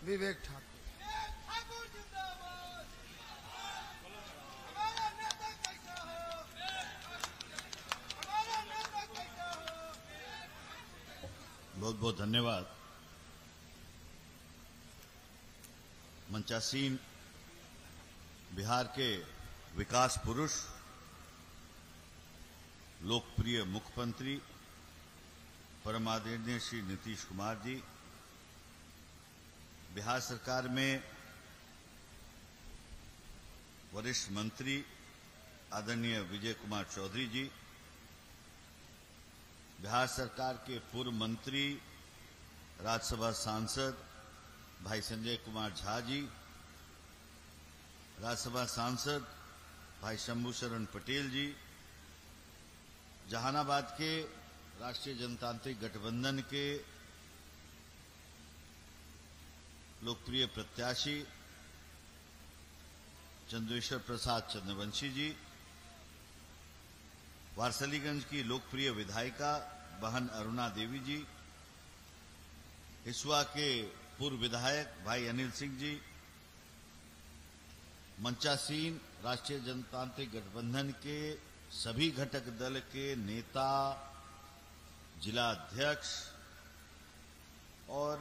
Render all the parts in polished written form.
विवेक ठाकुर। बहुत बहुत धन्यवाद। मंचासीन बिहार के विकास पुरुष, लोकप्रिय मुख्यमंत्री परम आदरणीय श्री नीतीश कुमार जी, बिहार सरकार में वरिष्ठ मंत्री आदरणीय विजय कुमार चौधरी जी, बिहार सरकार के पूर्व मंत्री राज्यसभा सांसद भाई संजय कुमार झा जी, राज्यसभा सांसद भाई शंभू शरण पटेल जी, जहानाबाद के राष्ट्रीय जनतांत्रिक गठबंधन के लोकप्रिय प्रत्याशी चंद्रेश्वर प्रसाद चंद्रवंशी जी, वारसलीगंज की लोकप्रिय विधायिका बहन अरुणा देवी जी, हिसुआ के पूर्व विधायक भाई अनिल सिंह जी, मंचासीन राष्ट्रीय जनतांत्रिक गठबंधन के सभी घटक दल के नेता, जिला अध्यक्ष और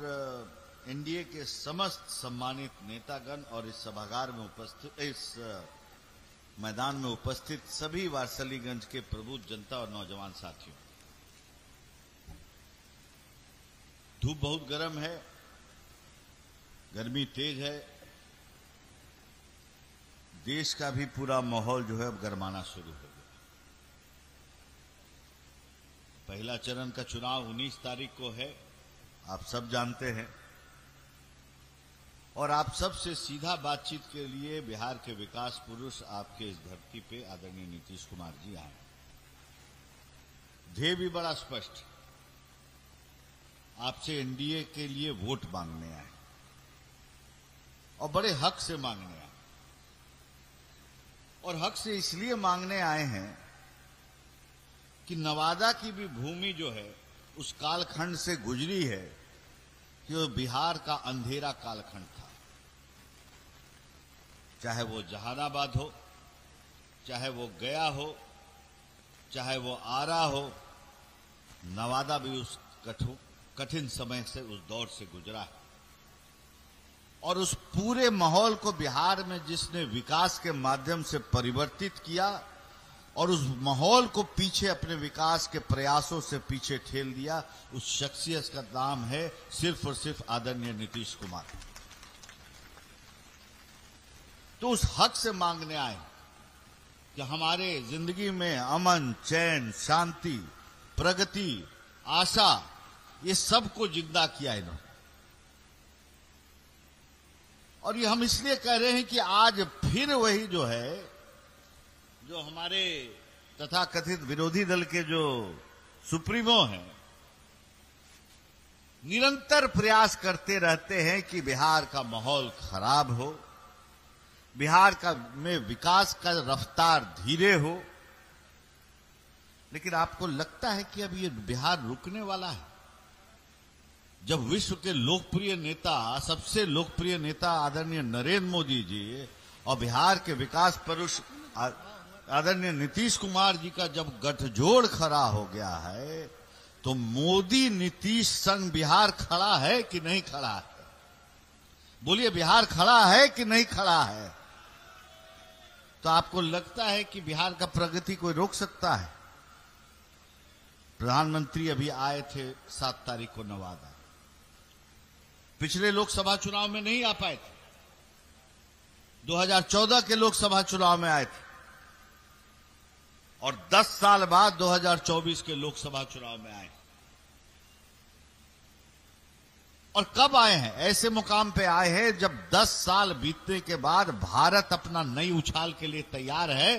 एनडीए के समस्त सम्मानित नेतागण और इस सभागार में उपस्थित, इस मैदान में उपस्थित सभी वारसलीगंज के प्रबुद्ध जनता और नौजवान साथियों, धूप बहुत गर्म है, गर्मी तेज है, देश का भी पूरा माहौल जो है अब गरमाना शुरू हो गया। पहला चरण का चुनाव 19 तारीख को है, आप सब जानते हैं, और आप सबसे सीधा बातचीत के लिए बिहार के विकास पुरुष आपके इस धरती पे आदरणीय नीतीश कुमार जी आए। ध्येय भी बड़ा स्पष्ट, आपसे एनडीए के लिए वोट मांगने आए और बड़े हक से मांगने आए, और हक से इसलिए मांगने आए हैं कि नवादा की भी भूमि जो है उस कालखंड से गुजरी है कि वो बिहार का अंधेरा कालखंड था। चाहे वो जहानाबाद हो, चाहे वो गया हो, चाहे वो आरा हो, नवादा भी उस कठिन समय से, उस दौर से गुजरा है। और उस पूरे माहौल को बिहार में जिसने विकास के माध्यम से परिवर्तित किया और उस माहौल को पीछे अपने विकास के प्रयासों से पीछे ठेल दिया, उस शख्सियत का नाम है सिर्फ और सिर्फ आदरणीय नीतीश कुमार। तो उस हक से मांगने आए कि हमारे जिंदगी में अमन, चैन, शांति, प्रगति, आशा, ये सबको जिंदा किया इन्होंने। और ये हम इसलिए कह रहे हैं कि आज फिर वही जो है, जो हमारे तथाकथित विरोधी दल के जो सुप्रीमो हैं, निरंतर प्रयास करते रहते हैं कि बिहार का माहौल खराब हो, बिहार का में विकास का रफ्तार धीरे हो। लेकिन आपको लगता है कि अब ये बिहार रुकने वाला है? जब विश्व के लोकप्रिय नेता, सबसे लोकप्रिय नेता आदरणीय नरेंद्र मोदी जी और बिहार के विकास पुरुष आदरणीय नीतीश कुमार जी का जब गठजोड़ खड़ा हो गया है, तो मोदी नीतीश संग बिहार खड़ा है कि नहीं खड़ा है? बोलिए, बिहार खड़ा है कि नहीं खड़ा है? तो आपको लगता है कि बिहार का प्रगति कोई रोक सकता है? प्रधानमंत्री अभी आए थे 7 तारीख को नवादा, पिछले लोकसभा चुनाव में नहीं आ पाए थे, 2014 के लोकसभा चुनाव में आए थे, और 10 साल बाद 2024 के लोकसभा चुनाव में आए। और कब आए हैं? ऐसे मुकाम पे आए हैं जब 10 साल बीतने के बाद भारत अपना नई उछाल के लिए तैयार है।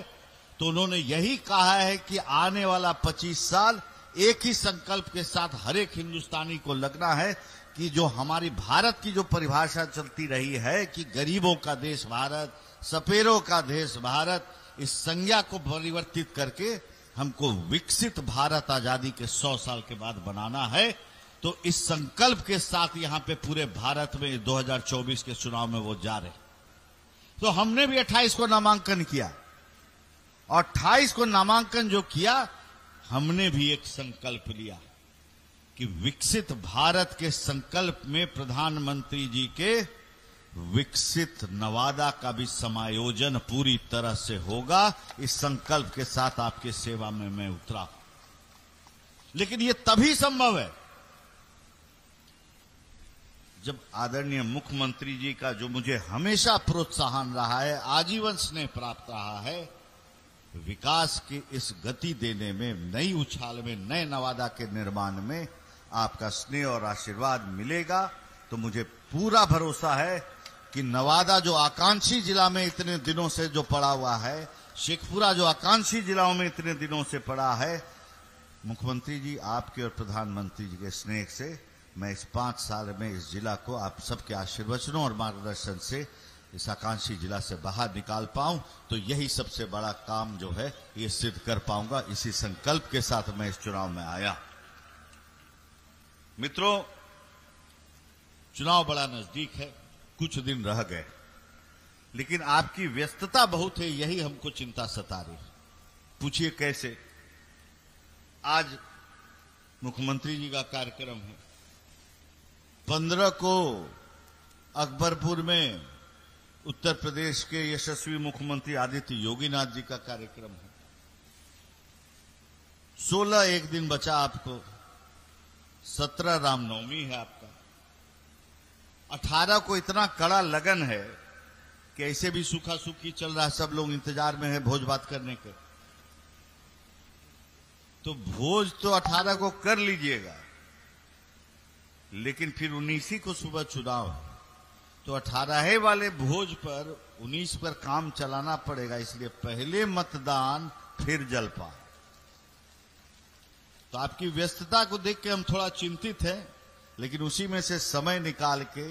तो उन्होंने यही कहा है कि आने वाला 25 साल एक ही संकल्प के साथ हर एक हिंदुस्तानी को लगना है कि जो हमारी भारत की जो परिभाषा चलती रही है कि गरीबों का देश भारत, सपेरों का देश भारत, इस संज्ञा को परिवर्तित करके हमको विकसित भारत आजादी के 100 साल के बाद बनाना है। तो इस संकल्प के साथ यहां पे पूरे भारत में 2024 के चुनाव में वो जा रहे। तो हमने भी 28 को नामांकन किया और 28 को नामांकन जो किया, हमने भी एक संकल्प लिया कि विकसित भारत के संकल्प में प्रधानमंत्री जी के विकसित नवादा का भी समायोजन पूरी तरह से होगा। इस संकल्प के साथ आपके सेवा में मैं उतरा। लेकिन यह तभी संभव है जब आदरणीय मुख्यमंत्री जी का जो मुझे हमेशा प्रोत्साहन रहा है, आजीवन स्नेह प्राप्त रहा है, विकास की इस गति देने में, नई उछाल में, नए नवादा के निर्माण में आपका स्नेह और आशीर्वाद मिलेगा। तो मुझे पूरा भरोसा है कि नवादा जो आकांक्षी जिला में इतने दिनों से जो पड़ा हुआ है, शेखपुरा जो आकांक्षी जिलाओं में इतने दिनों से पड़ा है, मुख्यमंत्री जी आपके और प्रधानमंत्री जी के स्नेह से मैं इस 5 साल में इस जिला को आप सबके आशीर्वचनों और मार्गदर्शन से इस आकांक्षी जिला से बाहर निकाल पाऊं, तो यही सबसे बड़ा काम जो है ये सिद्ध कर पाऊंगा। इसी संकल्प के साथ मैं इस चुनाव में आया। मित्रों, चुनाव बड़ा नजदीक है, कुछ दिन रह गए, लेकिन आपकी व्यस्तता बहुत है, यही हमको चिंता सता रही। पूछिए कैसे? आज मुख्यमंत्री जी का कार्यक्रम है, 15 को अकबरपुर में उत्तर प्रदेश के यशस्वी मुख्यमंत्री आदित्य योगीनाथ जी का कार्यक्रम है, 16 एक दिन बचा आपको, 17 रामनवमी है आपका, 18 को इतना कड़ा लगन है कि ऐसे भी सूखा सूखी चल रहा है, सब लोग इंतजार में है भोज भात करने के। तो भोज तो 18 को कर लीजिएगा, लेकिन फिर 19 को सुबह चुनाव है, तो 18 वाले भोज पर 19 पर काम चलाना पड़ेगा। इसलिए पहले मतदान फिर जलपान। तो आपकी व्यस्तता को देख के हम थोड़ा चिंतित हैं, लेकिन उसी में से समय निकाल के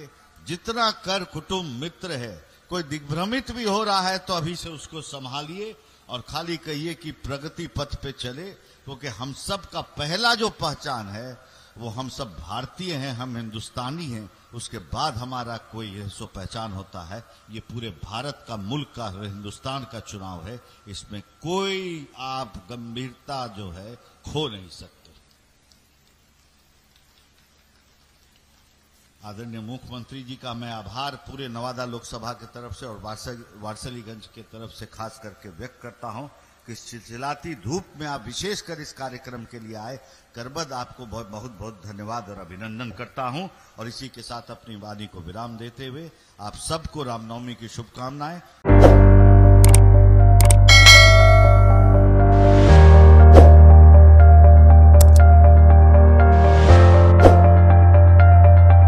जितना कर कुटुंब मित्र है, कोई दिग्भ्रमित भी हो रहा है तो अभी से उसको संभालिए और खाली कहिए कि प्रगति पथ पे चले, क्योंकि हम सब का पहला जो पहचान है वो हम सब भारतीय हैं, हम हिंदुस्तानी हैं। उसके बाद हमारा कोई सो पहचान होता है। ये पूरे भारत का, मुल्क का, हिंदुस्तान का चुनाव है, इसमें कोई आप गंभीरता जो है खो नहीं सकते। आदरणीय मुख्यमंत्री जी का मैं आभार पूरे नवादा लोकसभा की तरफ से और वारसलीगंज के तरफ से खास करके व्यक्त करता हूं कि चिलचिलाती धूप में आप विशेषकर इस कार्यक्रम के लिए आए। करबद्ध आपको बहुत बहुत धन्यवाद और अभिनंदन करता हूं। और इसी के साथ अपनी वाणी को विराम देते हुए आप सबको रामनवमी की शुभकामनाएं।